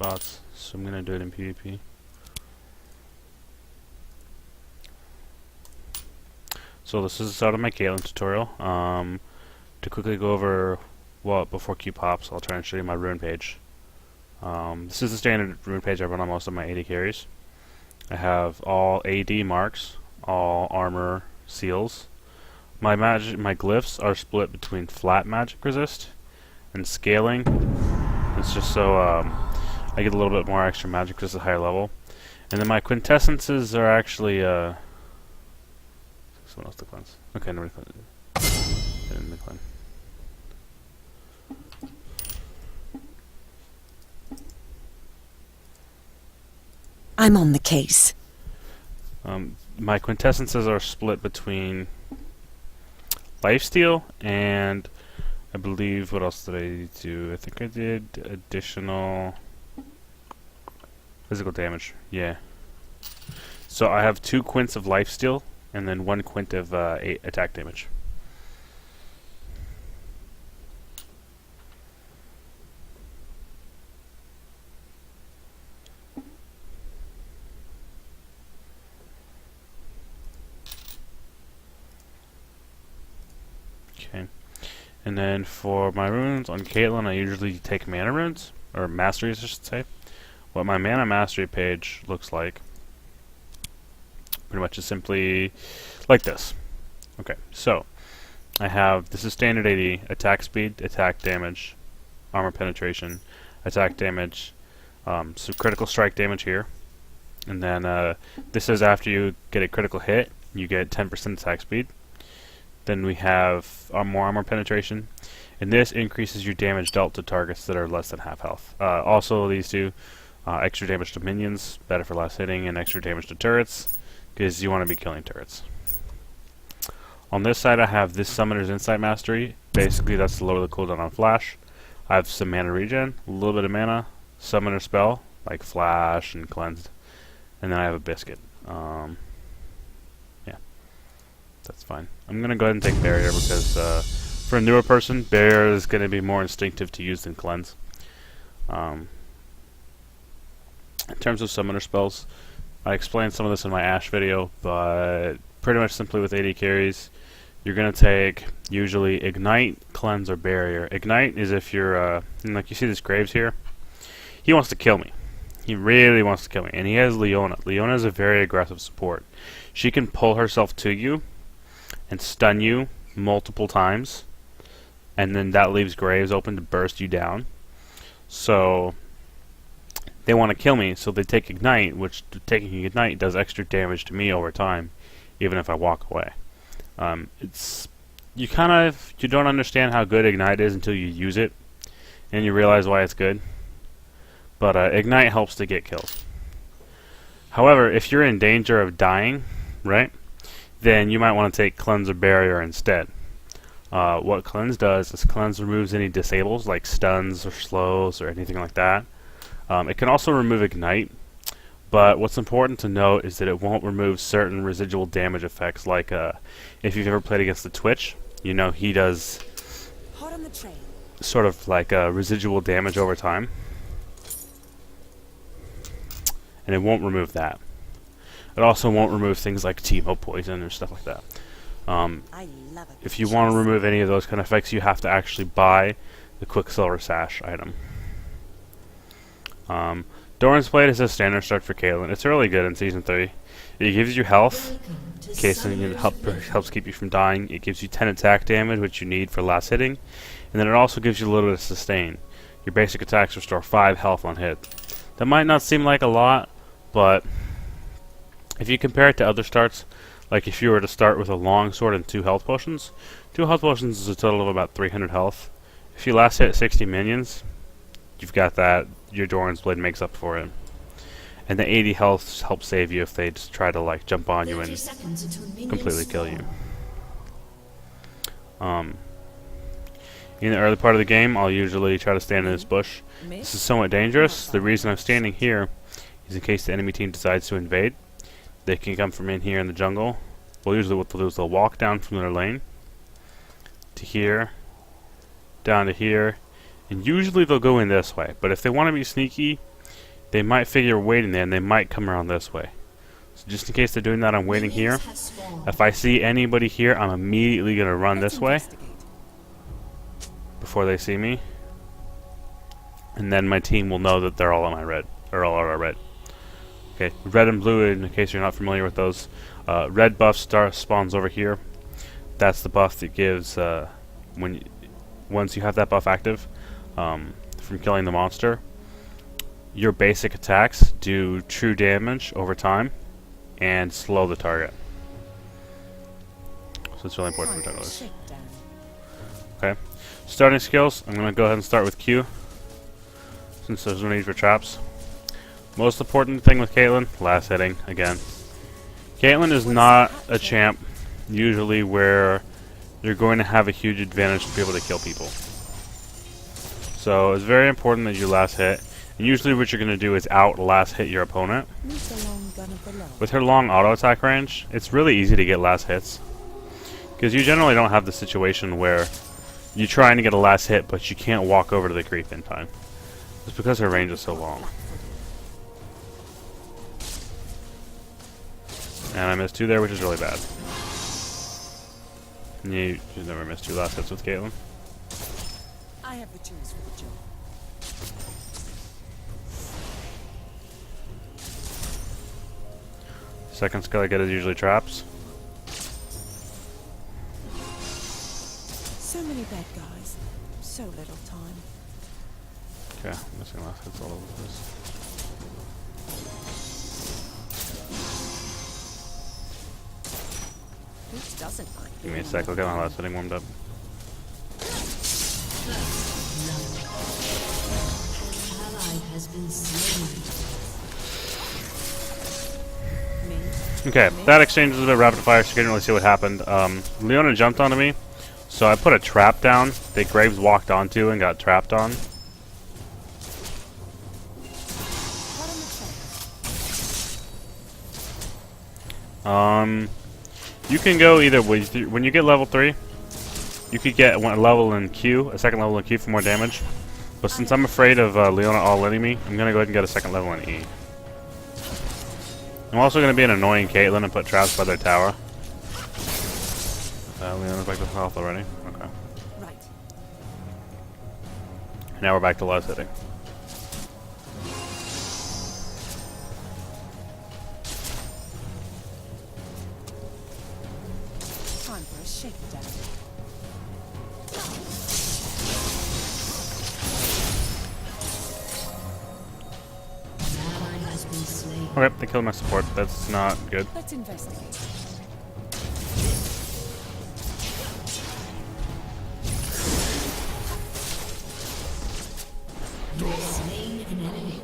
bots, so I'm gonna do it in PvP. So this is the start of my Caitlyn tutorial. To quickly go over before Q pops, I'll try and show you my rune page. This is the standard rune page I run on most of my AD carries. I have all AD marks, all armor seals. My glyphs are split between flat magic resist and scaling. It's just so I get a little bit more extra magic resist at a higher level. And then my quintessences are actually someone else to cleanse. Okay, nobody cleansed. I didn't cleanse. I'm on the case. My quintessences are split between lifesteal and I believe, what else did I do? I think I did additional physical damage. Yeah. So I have 2 quints of lifesteal and then 1 quint of 8 attack damage. Okay. And then for my runes on Caitlyn, I usually take mana runes, or masteries I should say. What my mana mastery page looks like pretty much is simply like this. Okay, so I have, this is standard AD, attack speed, attack damage, armor penetration, attack damage, some critical strike damage here, and then this is after you get a critical hit, you get 10% attack speed. Then we have more armor penetration, and this increases your damage dealt to targets that are less than half health. Also, these two, extra damage to minions, better for last hitting, and extra damage to turrets, because you want to be killing turrets. On this side, I have this Summoner's Insight Mastery. Basically, that's to lower the cooldown on Flash. I have some mana regen, a little bit of mana, Summoner spell, like Flash and Cleansed, and then I have a Biscuit. That's fine. I'm going to go ahead and take Barrier because for a newer person, Barrier is going to be more instinctive to use than Cleanse. In terms of Summoner spells, I explained some of this in my Ashe video, but pretty much simply with AD carries, you're going to take usually Ignite, Cleanse, or Barrier. Ignite is if you're, like you see this Graves here, he wants to kill me. He really wants to kill me, and he has Leona. Leona is a very aggressive support. She can pull herself to you and stun you multiple times, and then that leaves Graves open to burst you down. So they want to kill me, so they take Ignite, which taking Ignite does extra damage to me over time, even if I walk away. You don't understand how good Ignite is until you use it, and you realize why it's good. But Ignite helps to get kills. However, if you're in danger of dying, right, then you might want to take Cleanse or Barrier instead. What Cleanse does is Cleanse removes any disables like stuns or slows or anything like that. It can also remove Ignite, but what's important to note is that it won't remove certain residual damage effects, like if you've ever played against the Twitch, you know he does sort of like residual damage over time, and it won't remove that. It also won't remove things like Teemo poison or stuff like that. If you want to remove any of those kind of effects, you have to actually buy the Quicksilver Sash item. Doran's Blade is a standard start for Caitlyn. It's really good in Season 3. It gives you health, in case it helps keep you from dying. It gives you 10 attack damage, which you need for last hitting. And then it also gives you a little bit of sustain. Your basic attacks restore 5 health on hit. That might not seem like a lot, but if you compare it to other starts, like if you were to start with a long sword and 2 health potions, 2 health potions is a total of about 300 health. If you last hit 60 minions, you've got that. Your Doran's Blade makes up for it. And the 80 health helps save you if they just try to like jump on you and completely kill you. In the early part of the game, I'll usually try to stand in this bush. This is somewhat dangerous. The reason I'm standing here is in case the enemy team decides to invade. They can come from in here in the jungle. Well, usually what they'll do is they'll walk down from their lane to here, down to here, and usually they'll go in this way. But if they want to be sneaky, they might figure waiting there and they might come around this way. So just in case they're doing that, I'm waiting here. If I see anybody here, I'm immediately going to run this way before they see me. And then my team will know that they're all on my red, or all on our red. Okay, red and blue, in case you're not familiar with those. Red buff spawns over here. That's the buff that gives, once you have that buff active, from killing the monster, your basic attacks do true damage over time and slow the target. So it's really important for jugglers. Okay, starting skills, I'm going to go ahead and start with Q, since there's no need for traps. Most important thing with Caitlyn, last hitting again. Caitlyn is not a champ usually where you're going to have a huge advantage to be able to kill people. So it's very important that you last hit. And usually what you're going to do is last hit your opponent. With her long auto attack range, it's really easy to get last hits. Because you generally don't have the situation where you're trying to get a last hit but you can't walk over to the creep in time. It's because her range is so long. And I missed 2 there, which is really bad. You never missed 2 last hits with Caitlyn. I have the tools for the job. Second skill I get is usually traps. So many bad guys, so little time. Okay, I'm missing last hits all over this. Who doesn't like Give me a sec, I'll get my last hitting warmed up. Okay, that exchange was a bit rapid fire, so you couldn't really see what happened. Leona jumped onto me, so I put a trap down that Graves walked onto and got trapped on. You can go either way. When you get level 3, you could get a level in Q, a second level in Q for more damage. But since I'm afraid of Leona all-inning me, I'm going to go ahead and get a second level in E. I'm also going to be an annoying Caitlyn and put traps by their tower. Leona's back to health already. Okay. Right. Now we're back to last hitting. Time for a shakedown. Okay, they killed my support. That's not good. Let's investigate. Slain an enemy.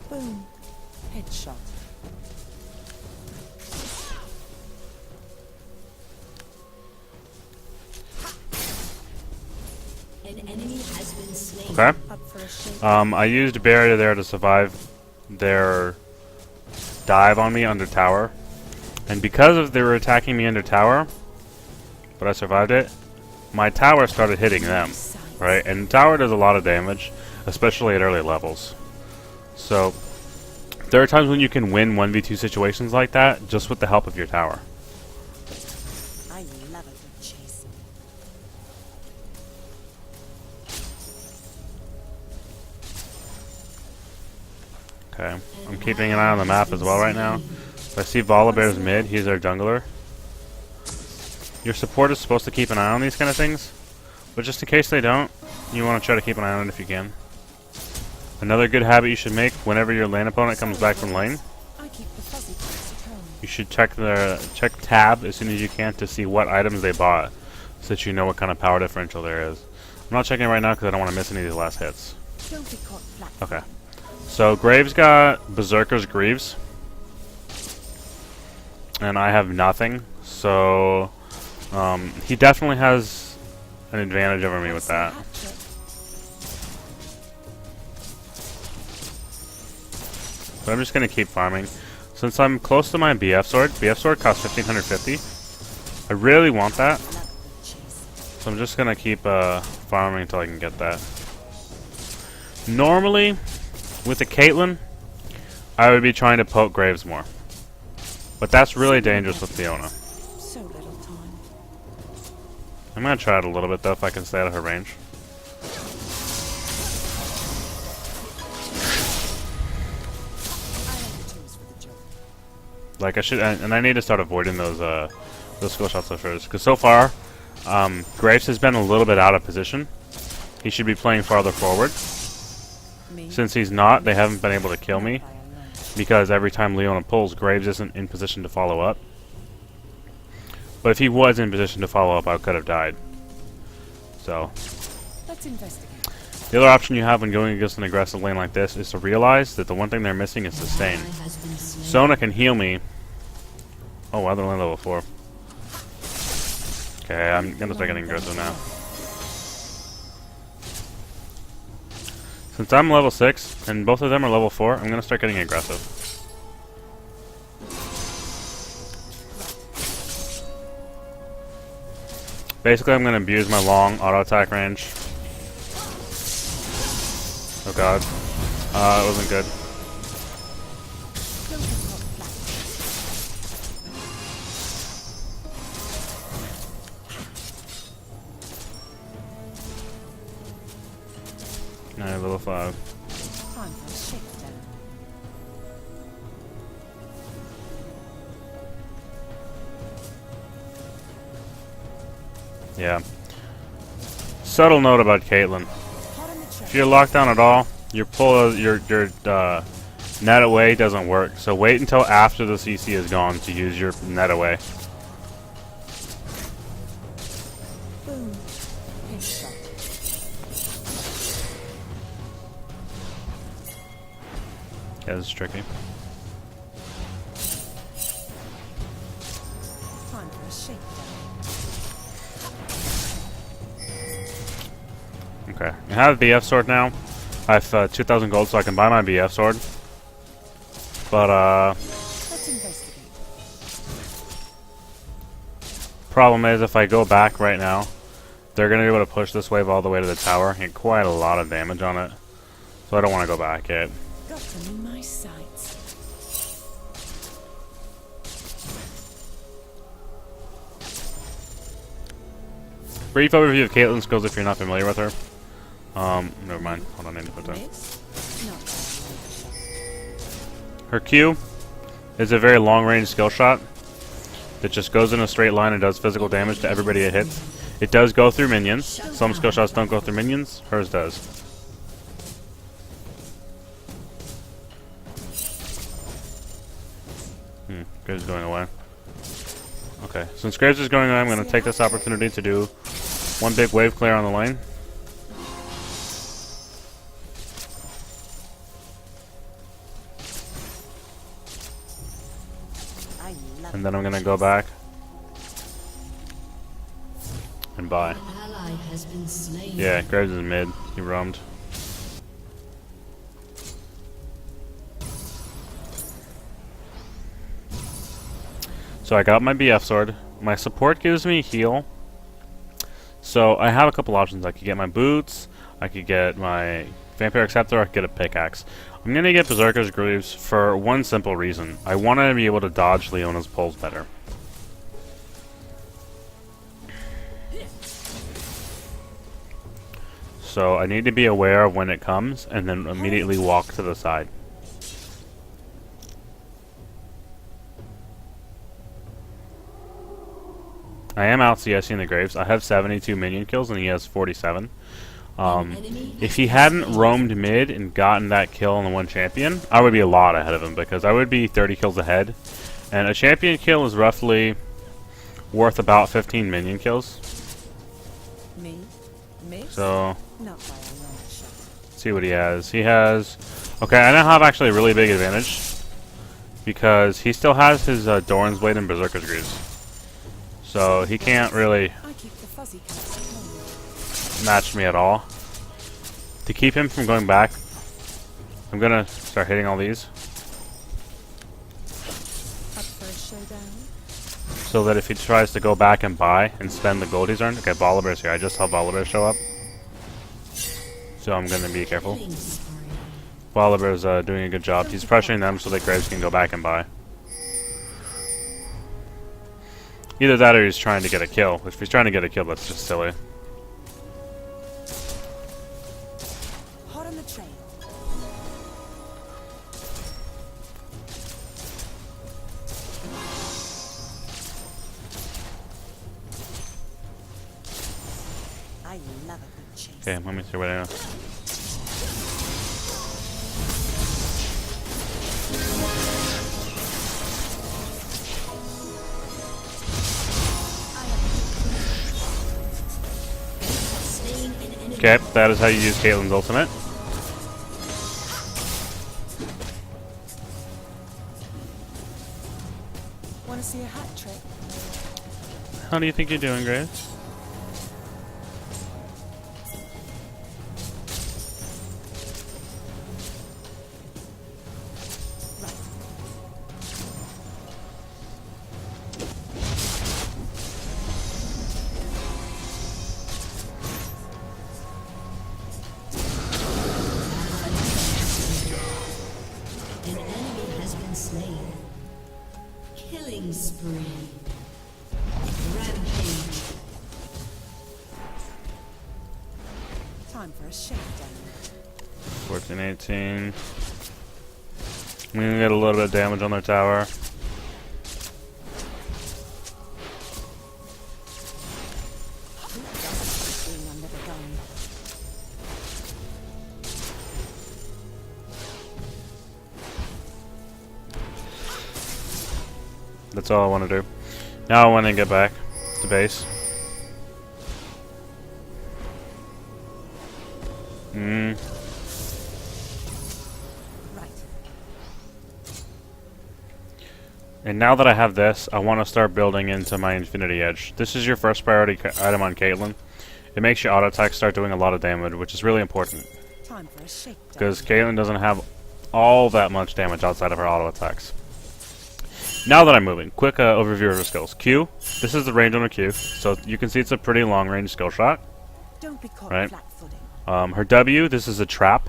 Boom. Headshot. An enemy has been slain. Okay. Up for a shake. I used a barrier there to survive their dive on me under tower. And because of they were attacking me under tower, but I survived it, my tower started hitting them. Right? And tower does a lot of damage, especially at early levels. So, there are times when you can win 1v2 situations like that just with the help of your tower. I love a good chase. Okay, I'm keeping an eye on the map as well right now. If I see Volibear's mid, he's our jungler. Your support is supposed to keep an eye on these kind of things, but just in case they don't, you want to try to keep an eye on it if you can. Another good habit you should make whenever your lane opponent comes back from lane, I keep the fuzzy parts at home. you should check tab as soon as you can to see what items they bought, so that you know what kind of power differential there is. I'm not checking it right now because I don't want to miss any of these last hits. Don't be caught flat. Okay. So Graves got Berserker's Greaves, and I have nothing. So he definitely has an advantage over me with that. But I'm just gonna keep farming. Since I'm close to my BF sword costs 1550. I really want that, so I'm just gonna keep farming until I can get that. Normally, With the Caitlyn, I would be trying to poke Graves more. But that's really dangerous with Leona. So little time. I'm gonna try it a little bit though if I can stay out of her range. I have the tools for the job. Like I should, and I need to start avoiding those skill shots of hers. Because so far, Graves has been a little bit out of position. He should be playing farther forward. Me? Since he's not, they haven't been able to kill me. By a lunch. Because every time Leona pulls, Graves isn't in position to follow up. But if he was in position to follow up, I could have died. So, Let's investigate. the other option you have when going against an aggressive lane like this is to realize that the one thing they're missing is sustain. Ally has been slain. Sona can heal me. Oh wow, they're only level 4. Okay, I'm gonna start getting aggressive now. Since I'm level 6, and both of them are level 4, I'm gonna start getting aggressive. Basically, I'm gonna abuse my long auto attack range. Oh god. It wasn't good. No, level 5. Time for a shakedown. Yeah. Subtle note about Caitlyn. Hot on the track. If you're locked down at all, your net away doesn't work. So wait until after the CC is gone to use your net away. Boom. Headshot. Yeah, this is tricky. Time for a shakedown. Okay, I have the BF sword now. I have 2,000 gold, so I can buy my BF sword. But Let's investigate. problem is if I go back right now, they're gonna be able to push this wave all the way to the tower and get quite a lot of damage on it. So I don't want to go back yet. Got them in my sights. Brief overview of Caitlyn's skills if you're not familiar with her. Never mind. Hold on, I need to put that. Miss? Not by a long shot. Her Q is a very long-range skill shot that just goes in a straight line and does physical damage to everybody it hits. It does go through minions. Some skill shots don't go through minions. Hers does. Graves is going away. Okay, since Graves is going away, I'm going to take this opportunity to do one big wave clear on the lane. I love And then I'm going to go back and buy. An ally has been slain. Yeah, Graves is mid. He roamed. So I got my BF sword. My support gives me heal. So I have a couple options. I could get my boots. I could get my Vampiric Scepter. I could get a pickaxe. I'm going to get Berserker's Greaves for one simple reason. I want to be able to dodge Leona's pulls better. So I need to be aware of when it comes and then immediately walk to the side. I am out CSing the Graves. I have 72 minion kills and he has 47. If he hadn't roamed mid and gotten that kill on the one champion, I would be a lot ahead of him because I would be 30 kills ahead. And a champion kill is roughly worth about 15 minion kills. me. Miss? So, Not by a long shot. let's see what he has. He has... Okay, I now have actually a really big advantage because he still has his Doran's Blade and Berserker's Greaves. So he can't really I keep the fuzzy cats at home. match me at all. To keep him from going back, I'm gonna start hitting all these Up for a showdown? so that if he tries to go back and buy and spend the gold he's earned. Okay, Volibear's here. I just saw Volibear show up. So I'm gonna be careful. Killing spree. Volibear's doing a good job. He's pressuring them so that Graves can go back and buy. Either that or he's trying to get a kill. If he's trying to get a kill, that's just silly. Hot on the trail. I love a good chase. Okay, let me see what I know. Okay, that is how you use Caitlyn's ultimate. Want to see a hat trick? How do you think you're doing, Graves? An enemy has been slain. Killing spree. Rampage. Time for a shakedown. 14, 18. I'm gonna get a little bit of damage on their tower. Being under the gun. That's all I want to do. Now I want to get back to base. Right. And now that I have this, I want to start building into my Infinity Edge. This is your first priority item on Caitlyn. It makes your auto attacks start doing a lot of damage, which is really important. Time for a shakedown. Because Caitlyn doesn't have all that much damage outside of her auto attacks. Now that I'm moving, quick overview of her skills. Q, this is the range on her Q, so you can see it's a pretty long range skill shot. Don't be caught Right. flat-footing. Her W, this is a trap,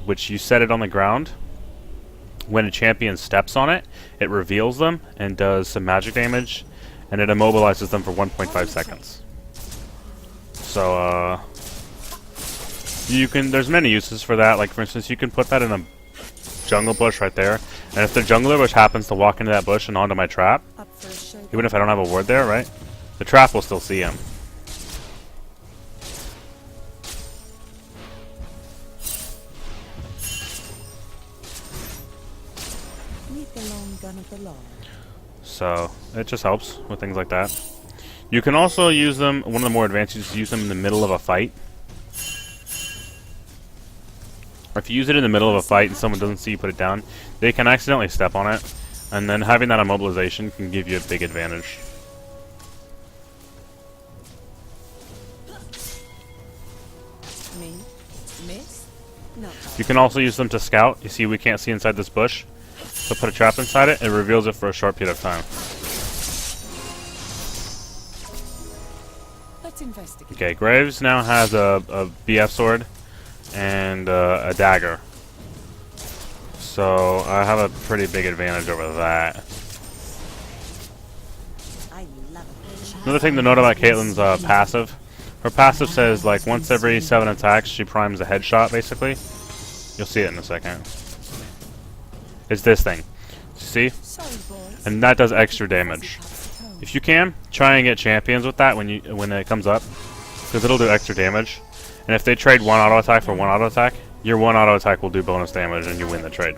which you set it on the ground. When a champion steps on it, it reveals them and does some magic damage, and it immobilizes them for 1.5 seconds. So, you can, there's many uses for that. Like, for instance, you can put that in a jungle bush right there, and if the jungler bush happens to walk into that bush and onto my trap, Up for a showdown. even if I don't have a ward there, right, the trap will still see him. Meet the long gun of the law. So it just helps with things like that. You can also use them, one of the more advanced uses, use them in the middle of a fight. Or if you use it in the middle of a fight and someone doesn't see you put it down, they can accidentally step on it. And then having that immobilization can give you a big advantage. Me? Miss? No. You can also use them to scout. You see we can't see inside this bush. So put a trap inside it, it reveals it for a short period of time. Let's investigate. Okay, Graves now has a BF sword and a dagger. So I have a pretty big advantage over that. I love it. Another thing to note about Caitlyn's passive. Her passive says, like, once every 7 attacks, she primes a headshot, basically. You'll see it in a second. It's this thing. See? Sorry, boys. And that does extra damage. If you can, try and get champions with that when it comes up, because it'll do extra damage. And if they trade one auto attack for one auto attack, your one auto attack will do bonus damage, and you win the trade.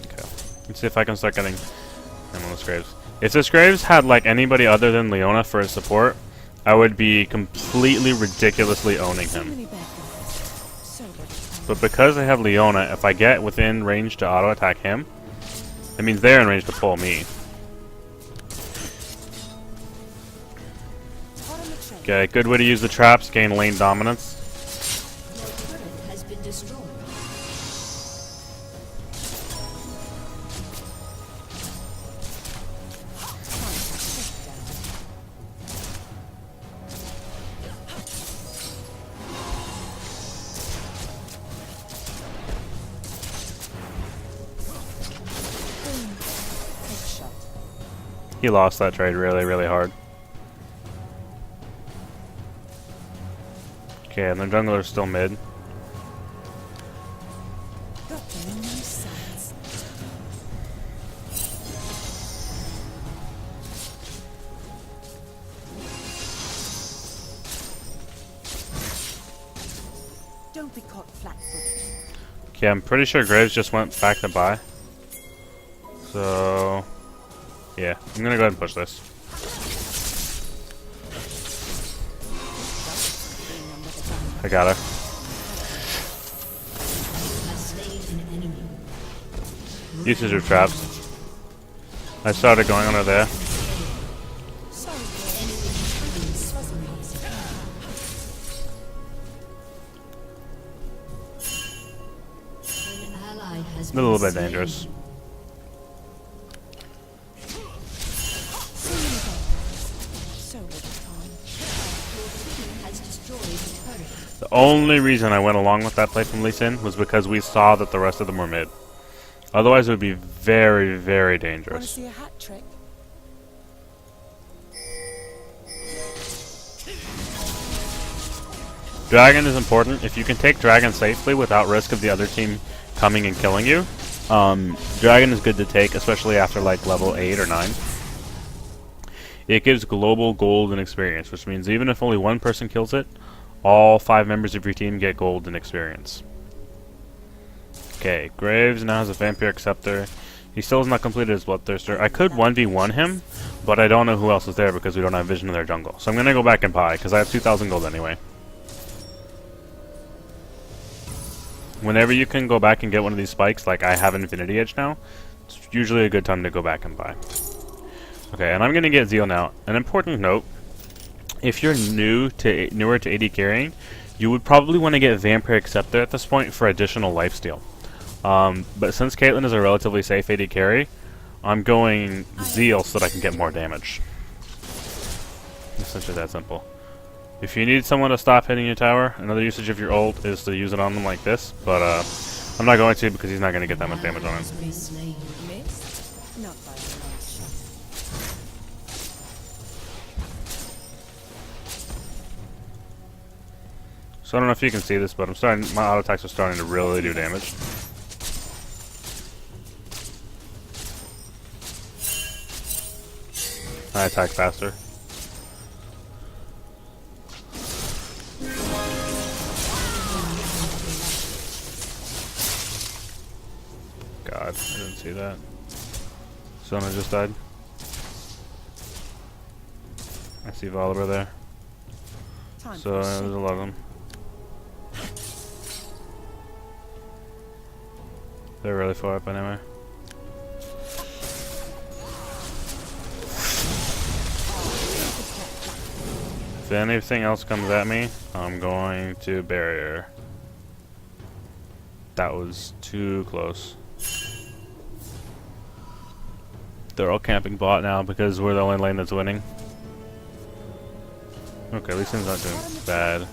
Okay. Let's see if I can start getting him on this Graves. If this Graves had like anybody other than Leona for his support, I would be completely ridiculously owning So him. many bad guys. So little time. But because I have Leona, if I get within range to auto attack him, it means they're in range to pull me. Hot on the trail. Okay, good way to use the traps, gain lane dominance. Your turret has been destroyed. Time for a shakedown. He lost that trade really, really hard. Okay, and the jungler's still mid. Got them in my sights. Don't be caught flat-footed. Okay, I'm pretty sure Graves just went back to buy. So, yeah, I'm gonna go ahead and push this. I got her. Usage of traps. I started going under there. A little bit dangerous. The only reason I went along with that play from Lee Sin was because we saw that the rest of them were mid. Otherwise, it would be very, very Want to dangerous. see a hat trick? Dragon is important. If you can take Dragon safely without risk of the other team coming and killing you, Dragon is good to take, especially after like level 8 or 9. It gives global gold and experience, which means even if only one person kills it, all 5 members of your team get gold and experience. Okay, Graves now has a Vampiric Scepter. He still has not completed his Bloodthirster. I could 1v1 him, but I don't know who else is there because we don't have vision of their jungle. So I'm going to go back and buy, because I have 2,000 gold anyway. Whenever you can go back and get one of these spikes, like I have Infinity Edge now, it's usually a good time to go back and buy. Okay, and I'm going to get Zeal now. An important note, if you're newer to AD carrying, you would probably want to get Vampiric Scepter at this point for additional lifesteal. But since Caitlyn is a relatively safe AD carry, I'm going Zeal so that I can get more damage. It's essentially that simple. If you need someone to stop hitting your tower, another usage of your ult is to use it on them like this, but I'm not going to because he's not going to get that much damage on him. Missed? Not by a long shot. So I don't know if you can see this, but my auto attacks are starting to really do damage. I attack faster. God, I didn't see that. Sona just died. I see Volibear there. Time So for a there's shake. a lot of them. They're really far up anyway. If anything else comes at me, I'm going to barrier. That was too close. They're all camping bot now because we're the only lane that's winning. Okay, Lee Sin's not doing bad.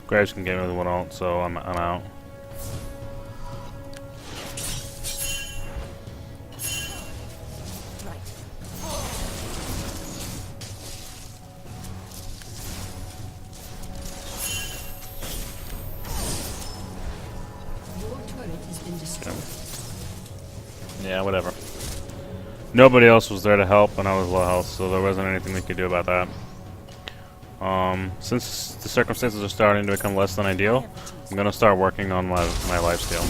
Graves can get me with one ult, so I'm out. Right. Your turret has been destroyed. Yeah, whatever. Nobody else was there to help, and I was low health, so there wasn't anything we could do about that. Since the circumstances are starting to become less than ideal, I'm gonna start working on my lifesteal.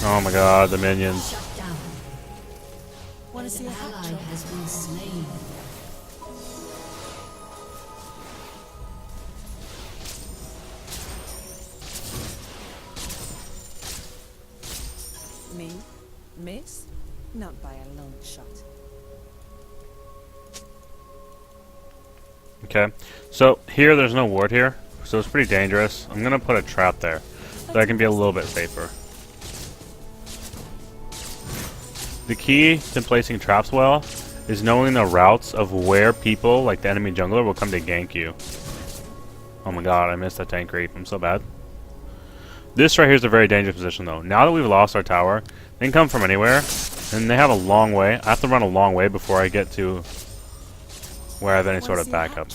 Oh my god, the minions. Shut down. Want to see a An hat ally trick? has been slain. Me? Miss? Not by a long shot. Okay, so here there's no ward here, so it's pretty dangerous. I'm gonna put a trap there, so I can be a little bit safer. The key to placing traps well is knowing the routes of where people, like the enemy jungler, will come to gank you. Oh my god, I missed that tank creep. I'm so bad. This right here is a very dangerous position, though. Now that we've lost our tower, they can come from anywhere, and they have a long way. I have to run a long way before I get to where I have any sort of backup.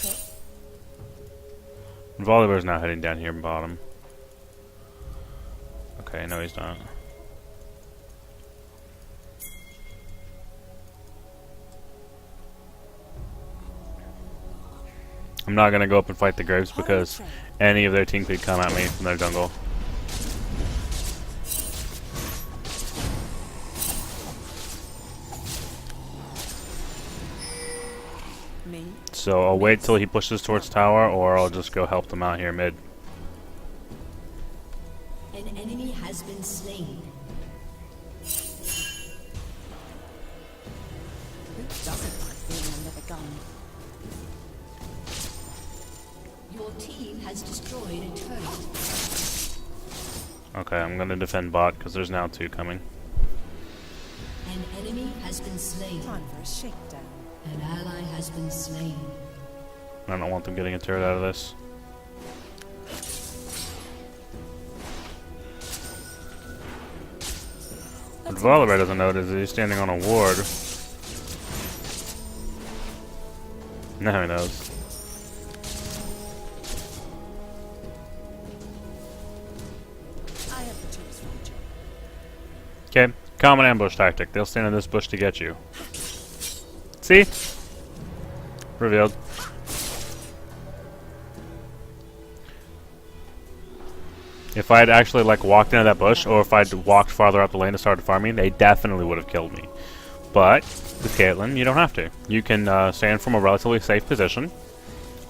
Volibear's now heading down here bottom. Okay, no he's not. I'm not gonna go up and fight the Graves because any of their team could come at me from their jungle. So I'll wait till he pushes towards tower, or I'll just go help them out here mid. An enemy has been slain. Who doesn't like being under the gun? Your team has destroyed a turret. Okay, I'm gonna defend bot because there's now 2 coming. An enemy has been slain. Time for a shakedown. An ally has been slain. I don't want them getting a turret out of this. What Volibear doesn't know is that he's standing on a ward. Now he knows. I have the tools for you. Okay, common ambush tactic. They'll stand in this bush to get you. See? Revealed. If I had actually like walked into that bush, or if I'd walked farther up the lane and started farming, they definitely would have killed me. But with Caitlyn, you don't have to. You can stand from a relatively safe position,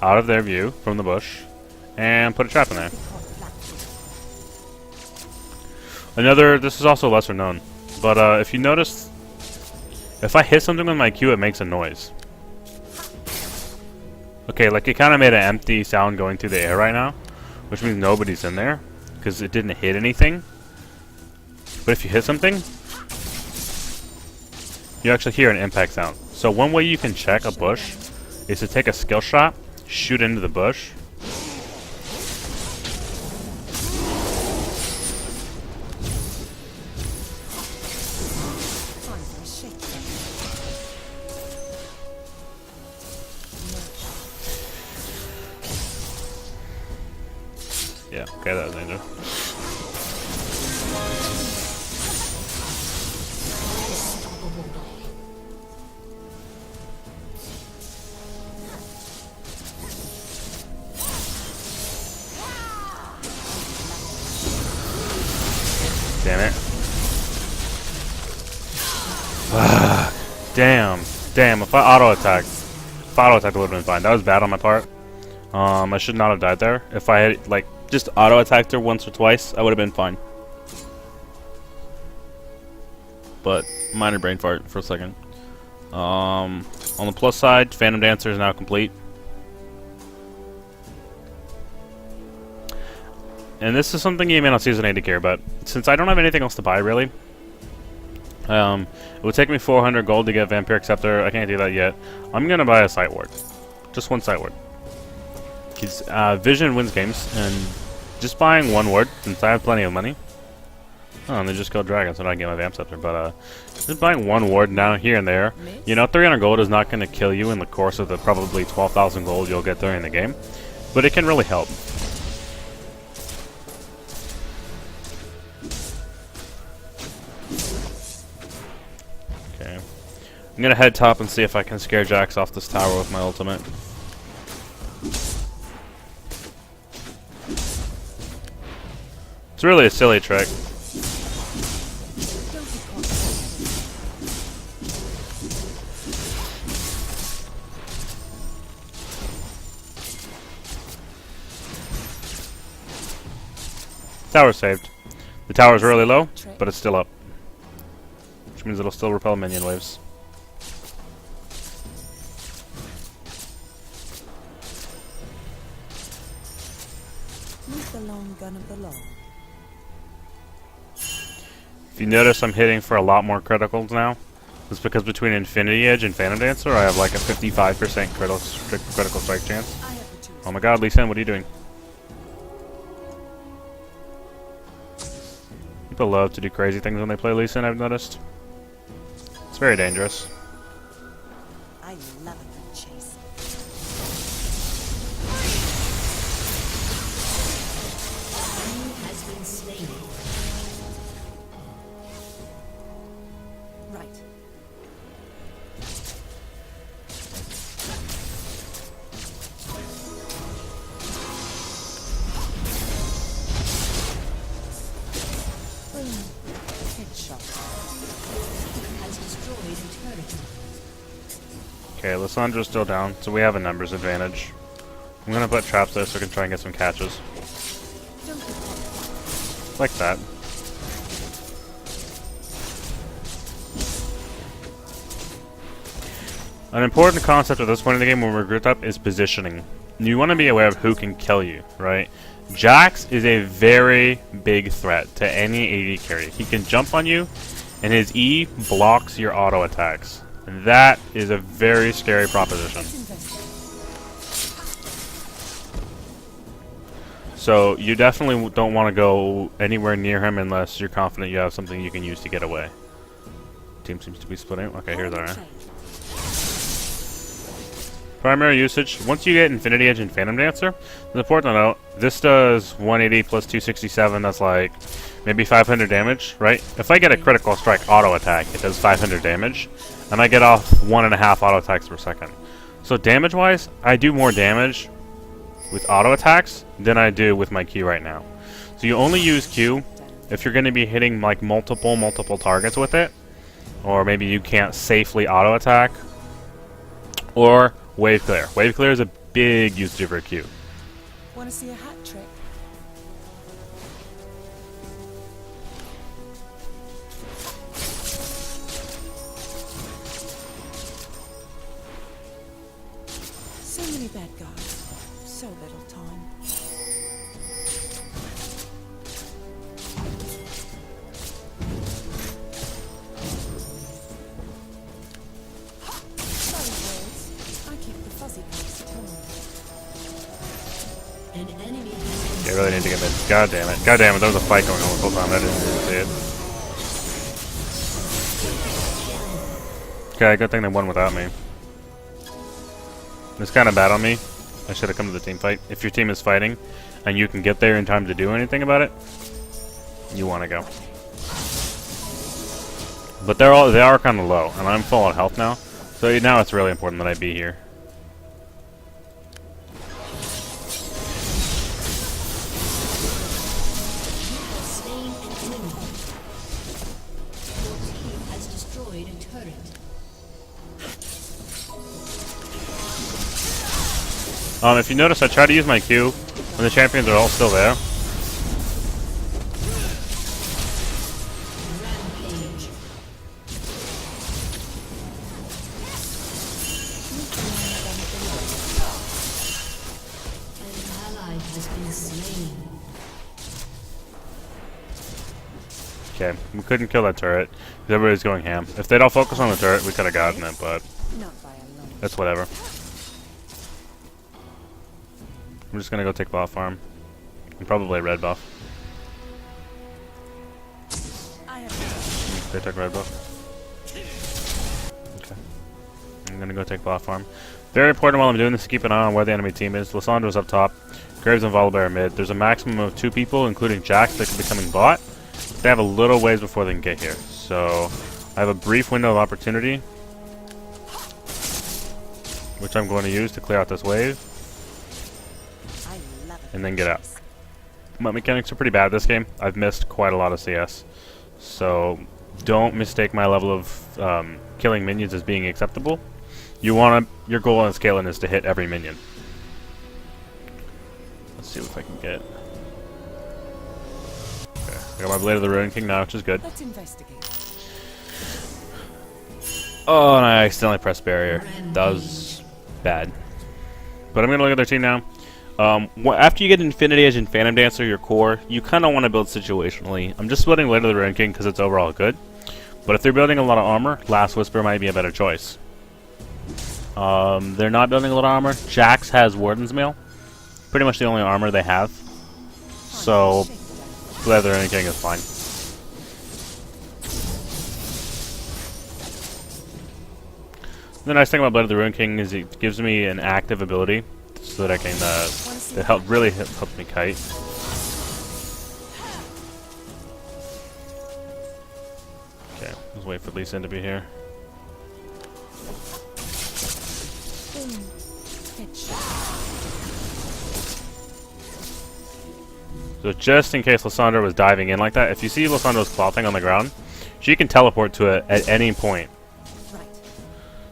out of their view from the bush, and put a trap in there. This is also lesser known, but if you notice, if I hit something with my Q, it makes a noise. Okay, like it kind of made an empty sound going through the air right now, which means nobody's in there, because it didn't hit anything. But if you hit something, you actually hear an impact sound. So one way you can check a bush is to take a skill shot, shoot into the bush. Time for a shakedown. Yeah, okay, that was dangerous. Damn it. Damn, if I auto-attacked, it would have been fine. That was bad on my part. I should not have died there. If I had, like, just auto-attacked her once or twice, I would have been fine. But, minor brain fart for a second. On the plus side, Phantom Dancer is now complete. And this is something you may not season 8 to care about. Since I don't have anything else to buy, really, it would take me 400 gold to get Vampiric Scepter. I can't do that yet. I'm going to buy a Sight Ward. Just one Sight Ward. Because Vision wins games, and just buying one ward, since I have plenty of money. Oh, and they just killed dragons, so I get my Vamp Scepter. But just buying one ward down here and there. You know, 300 gold is not going to kill you in the course of the probably 12,000 gold you'll get during the game. But it can really help. Okay. I'm going to head top and see if I can scare Jax off this tower with my ultimate. It's really a silly trick. Tower's saved. The tower's really low, but it's still up. Which means it'll still repel minion waves. Use the long gun of the law. If you notice, I'm hitting for a lot more criticals now. It's because between Infinity Edge and Phantom Dancer, I have like a 55% critical strike chance. I have the tools. Oh my god, Lee Sin, what are you doing? People love to do crazy things when they play Lee Sin, I've noticed. It's very dangerous. I love a good chase. Enemy has been slain. Right. Headshot. Has destroyed a turret. Okay, Lysandro's still down, so we have a numbers advantage. I'm gonna put traps there so I can try and get some catches. Like that. An important concept at this point in the game when we're grouped up is positioning. You want to be aware of who can kill you, right? Jax is a very big threat to any AD carry. He can jump on you, and his E blocks your auto attacks. And that is a very scary proposition. So you definitely don't want to go anywhere near him unless you're confident you have something you can use to get away. Team seems to be splitting. Okay, here's our primary usage. Once you get Infinity Edge and Phantom Dancer, it's important to note, this does 180 plus 267, that's like maybe 500 damage, right? If I get a critical strike auto attack, it does 500 damage, and I get off 1.5 auto attacks per second. So damage-wise, I do more damage with auto attacks than I do with my Q right now. So you only use Q if you're going to be hitting like multiple targets with it, or maybe you can't safely auto attack, or Wave Clear. Wave Clear is a big usage of her Q. Want to see a hat trick? So many bad guys, so little time. Sorry, words. I keep the fuzzy parts at home. An enemy has been I really need to get this. God damn it. God damn it, there was a fight going on the whole time. I didn't even see it. Okay, good thing they won without me. It's kind of bad on me. I should have come to the team fight. If your team is fighting and you can get there in time to do anything about it, you want to go. But they are kind of low, and I'm full on health now. So now it's really important that I be here. slain an enemy. Your team has destroyed a turret. If you notice, I try to use my Q when the champions are all still there. Rampage. An ally has been slain. Okay, we couldn't kill that turret because everybody's going ham. If they'd all focus on the turret, we could have gotten it, but Not by a long that's whatever. I'm just gonna go take bot farm. And probably red buff. I have They took red buff. Okay. I'm gonna go take bot farm. Very important while I'm doing this to keep an eye on where the enemy team is. Lysandro's up top. Graves and Volibear are mid. There's a maximum of 2 people, including Jax, that could be coming bot. They have a little ways before they can get here. So I have a brief window of opportunity, which I'm going to use to clear out this wave. And then get out. My mechanics are pretty bad this game. I've missed quite a lot of CS. So don't mistake my level of killing minions as being acceptable. Your goal on Caitlyn is to hit every minion. Let's see if I can get. Okay, I got my Blade of the Ruin King now, which is good. Let's investigate. Oh, and I accidentally pressed barrier. That was bad. But I'm gonna look at their team now. After you get Infinity Edge and Phantom Dancer, your core, you kind of want to build situationally. I'm just building Blade of the Ruin King because it's overall good. But if they're building a lot of armor, Last Whisper might be a better choice. They're not building a lot of armor. Jax has Warden's Mail. Pretty much the only armor they have. So, Blade of the Ruin King is fine. The nice thing about Blood of the Ruin King is it gives me an active ability so that I can really helps me kite. Okay, let's wait for Lee Sin to be here. Boom. Headshot. So just in case Lysandra was diving in like that, if you see Lysandra's clothing on the ground, she can teleport to it at any point. Right.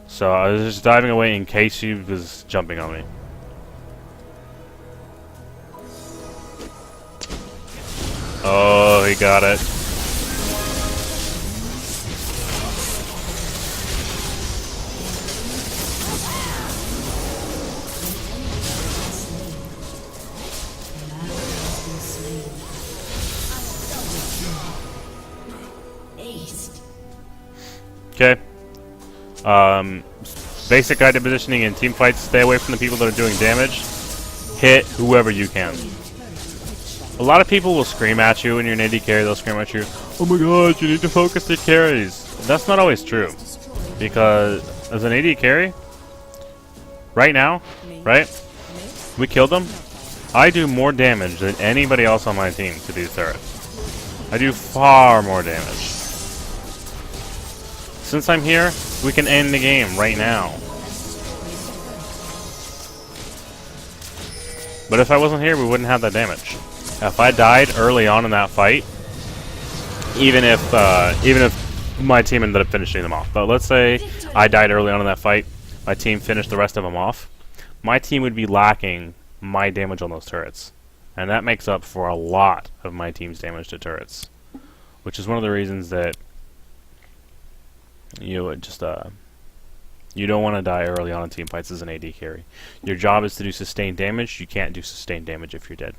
So I was just diving away in case she was jumping on me. Oh, he got it. Okay. Basic guided positioning in team fights. Stay away from the people that are doing damage. Hit whoever you can. A lot of people will scream at you when you're an AD carry. They'll scream at you, "Oh my god, you need to focus the carries." That's not always true. Because as an AD carry, right now, right? We killed them. I do more damage than anybody else on my team to these turrets. I do far more damage. Since I'm here, we can end the game right now. But if I wasn't here, we wouldn't have that damage. If I died early on in that fight, even if my team ended up finishing them off, but let's say I died early on in that fight, my team finished the rest of them off, my team would be lacking my damage on those turrets. And that makes up for a lot of my team's damage to turrets. Which is one of the reasons that you don't want to die early on in team fights as an AD carry. Your job is to do sustained damage. You can't do sustained damage if you're dead.